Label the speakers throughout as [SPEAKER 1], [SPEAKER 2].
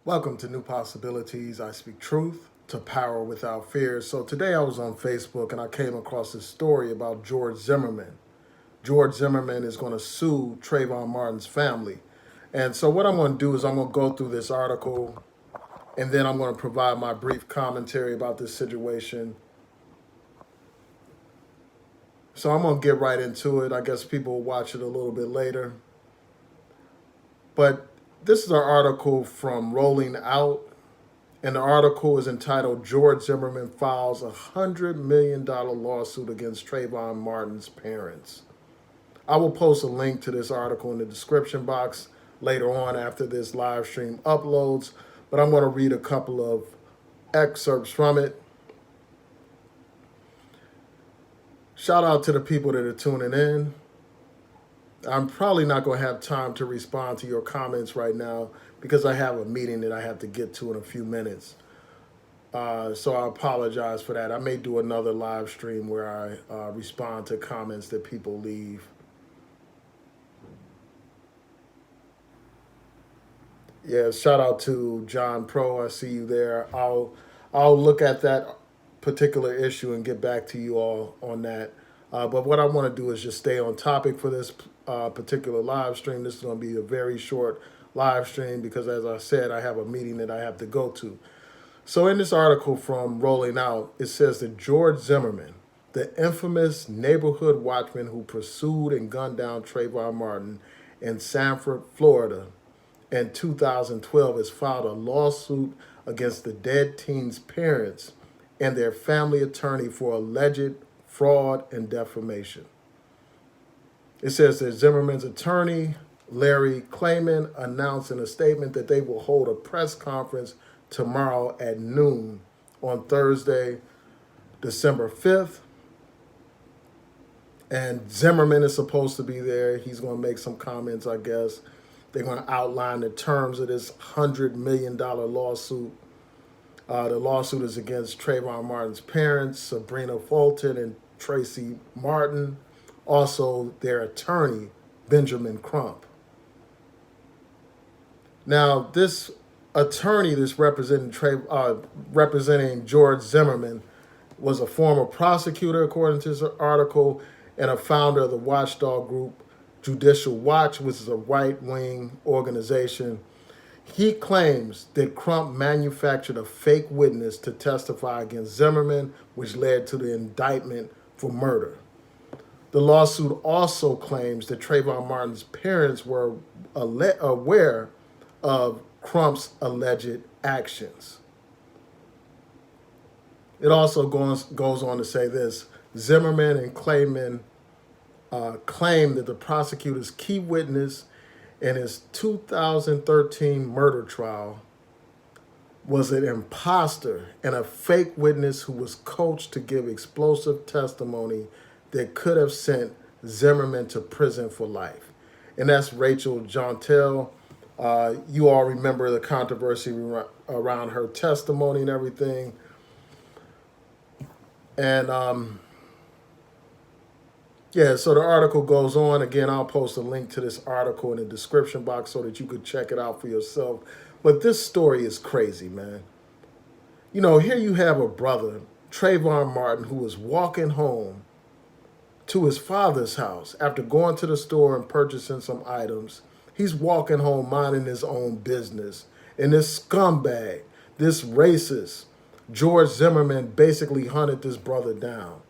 [SPEAKER 1] Welcome to New Possibilities. I speak truth to power without fear. So today I was on Facebook and I came across this story about George Zimmerman. George Zimmerman is going to sue Trayvon Martin's family. And so what I'm going to do is I'm going to go through this article and then I'm going to provide my brief commentary about this situation. So I'm going to get right into it. I guess people will watch it a little bit later. But this is an article from Rolling Out. And the article is entitled George Zimmerman Files a $100 million lawsuit against Trayvon Martin's parents. I will post a link to this article in the description box later on after this live stream uploads, but I'm going to read a couple of excerpts from it. Shout out to the people that are tuning in. I'm probably not going to have time to respond to your comments right now because I have a meeting that I have to get to in a few minutes. So I apologize for that. I may do another live stream where I respond to comments that people leave. Yeah, shout out to John Pro. I see you there. I'll look at that particular issue and get back to you all on that. But what I want to do is just stay on topic for this particular live stream. This is going to be a very short live stream because, as I said, I have a meeting that I have to go to. So in this article from Rolling Out, it says that George Zimmerman, the infamous neighborhood watchman who pursued and gunned down Trayvon Martin in Sanford, Florida in 2012, has filed a lawsuit against the dead teen's parents and their family attorney for alleged fraud and defamation. It says that Zimmerman's attorney, Larry Klayman, announced in a statement that they will hold a press conference tomorrow at noon on Thursday, December 5th. And Zimmerman is supposed to be there. He's going to make some comments, I guess. They're going to outline the terms of this $100 million lawsuit. The lawsuit is against Trayvon Martin's parents, Sabrina Fulton and Tracy Martin. Also, their attorney, Benjamin Crump. Now, this attorney that's representing George Zimmerman was a former prosecutor, according to this article, and a founder of the watchdog group Judicial Watch, which is a right-wing organization. He claims that Crump manufactured a fake witness to testify against Zimmerman, which led to the indictment for murder. The lawsuit also claims that Trayvon Martin's parents were aware of Crump's alleged actions. It also goes on to say this: Zimmerman and Klayman claim that the prosecutor's key witness in his 2013 murder trial was an imposter and a fake witness who was coached to give explosive testimony that could have sent Zimmerman to prison for life. And that's Rachel Jontel. You all remember the controversy around her testimony and everything. And yeah, so the article goes on. Again, I'll post a link to this article in the description box so that you could check it out for yourself. But this story is crazy, man. You know, here you have a brother, Trayvon Martin, who was walking home to his father's house after going to the store and purchasing some items. He's walking home minding his own business. And this scumbag, this racist, George Zimmerman, basically hunted this brother down.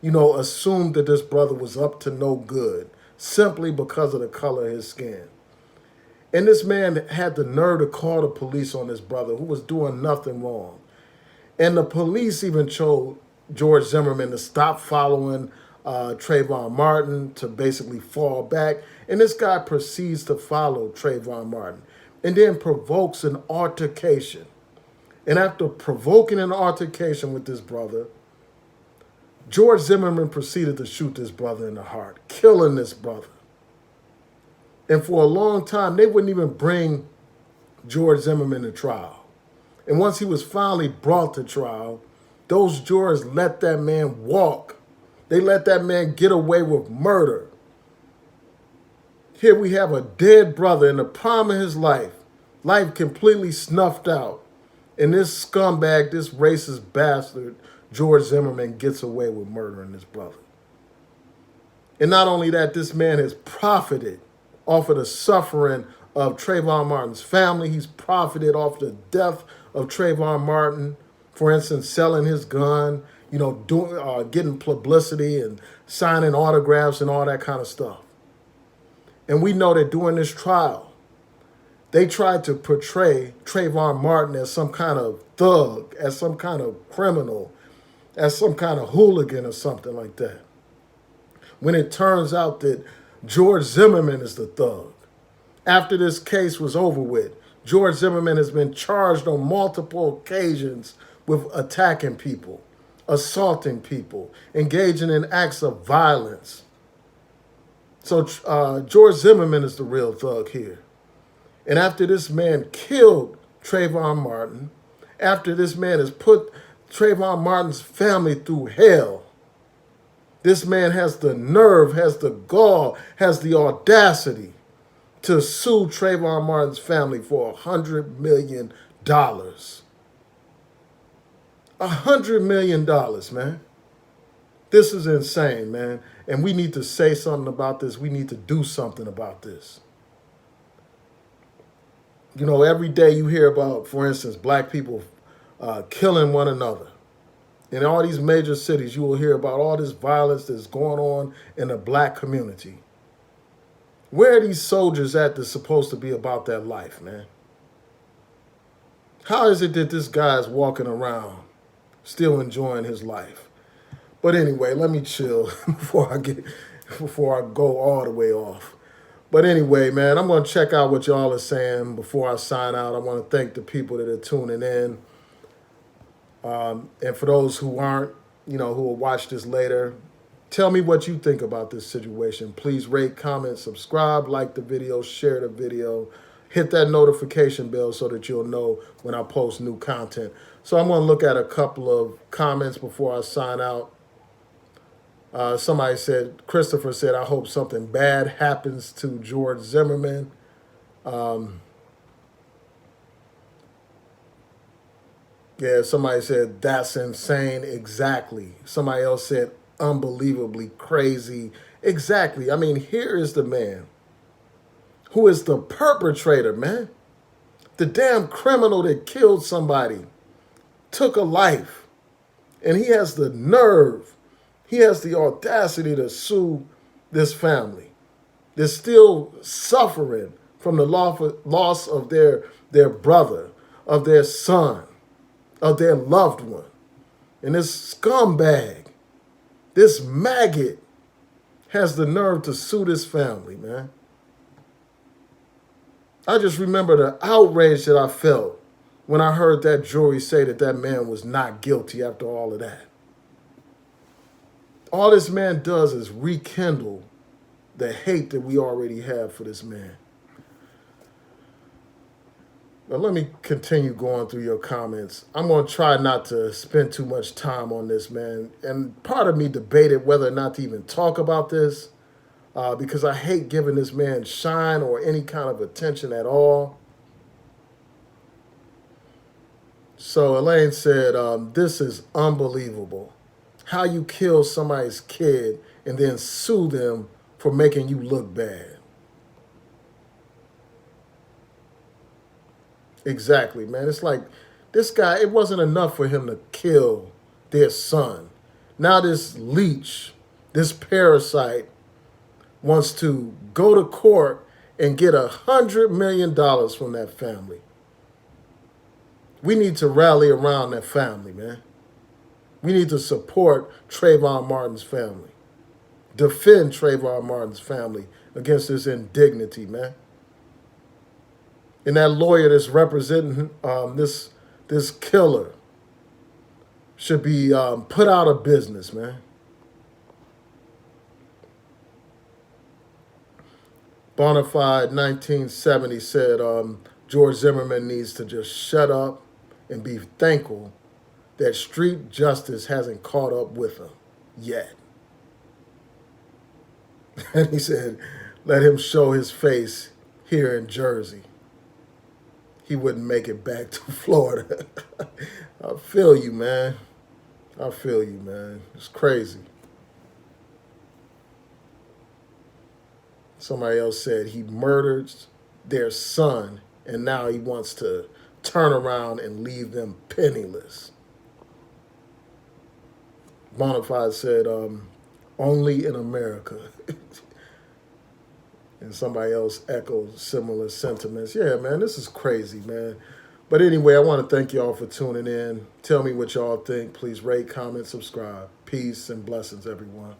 [SPEAKER 1] You know, assumed that this brother was up to no good simply because of the color of his skin. And this man had the nerve to call the police on his brother, who was doing nothing wrong. And the police even told George Zimmerman to stop following Trayvon Martin, to basically fall back. And this guy proceeds to follow Trayvon Martin and then provokes an altercation. And after provoking an altercation with this brother, George Zimmerman proceeded to shoot this brother in the heart, killing this brother. And for a long time, they wouldn't even bring George Zimmerman to trial. And once he was finally brought to trial, those jurors let that man walk. They let that man get away with murder. Here we have a dead brother in the prime of his life Life completely snuffed out. And this scumbag, this racist bastard, George Zimmerman, gets away with murdering his brother. And not only that, this man has profited off of the suffering of Trayvon Martin's family. He's profited off the death of Trayvon Martin, for instance, selling his gun, getting publicity and signing autographs and all that kind of stuff. And we know that during this trial, they tried to portray Trayvon Martin as some kind of thug, as some kind of criminal, as some kind of hooligan or something like that. When it turns out that George Zimmerman is the thug. After this case was over with, George Zimmerman has been charged on multiple occasions with attacking people, assaulting people, engaging in acts of violence. So George Zimmerman is the real thug here. And after this man killed Trayvon Martin, after this man has put Trayvon Martin's family through hell, this man has the nerve, has the gall, has the audacity to sue Trayvon Martin's family for $100 million. $100 million, man. This is insane, man. And we need to say something about this. We need to do something about this. Every day you hear about, for instance, black people killing one another. In all these major cities, you will hear about all this violence that's going on in the black community. Where are these soldiers at that's supposed to be about that life, man? How is it that this guy is walking around still enjoying his life? But anyway, let me chill before I go all the way off. But anyway, man, I'm going to check out what y'all are saying before I sign out. I want to thank the people that are tuning in. And for those who aren't, who will watch this later, tell me what you think about this situation. Please rate, comment, subscribe, like the video, share the video, hit that notification bell so that you'll know when I post new content. So I'm going to look at a couple of comments before I sign out. Christopher said, I hope something bad happens to George Zimmerman. Yeah, somebody said, that's insane. Exactly. Somebody else said, unbelievably crazy. Exactly. I mean, here is the man who is the perpetrator, man. The damn criminal that killed somebody, took a life. And he has the nerve, he has the audacity to sue this family. They're still suffering from the loss of their brother, of their son, of their loved one. And this scumbag, this maggot, has the nerve to sue this family, man. I just remember the outrage that I felt when I heard that jury say that that man was not guilty after all of that. All this man does is rekindle the hate that we already have for this man. But let me continue going through your comments. I'm going to try not to spend too much time on this, man. And part of me debated whether or not to even talk about this because I hate giving this man shine or any kind of attention at all. So Elaine said, this is unbelievable. How you kill somebody's kid and then sue them for making you look bad. Exactly, man. It's like this guy, it wasn't enough for him to kill their son. Now this leech, this parasite, wants to go to court and get $100 million from that family. We need to rally around that family, man. We need to support Trayvon Martin's family. Defend Trayvon Martin's family against this indignity, man. And that lawyer that's representing this killer should be put out of business, man. Bonafide 1970 said George Zimmerman needs to just shut up and be thankful that street justice hasn't caught up with him yet. And he said, let him show his face here in Jersey. he wouldn't make it back to Florida. I feel you, man. I feel you, man. It's crazy. Somebody else said he murdered their son and now he wants to turn around and leave them penniless. Bonafide said, only in America. And somebody else echoed similar sentiments. Yeah, man, this is crazy, man. But anyway, I want to thank y'all for tuning in. Tell me what y'all think. Please rate, comment, subscribe. Peace and blessings, everyone.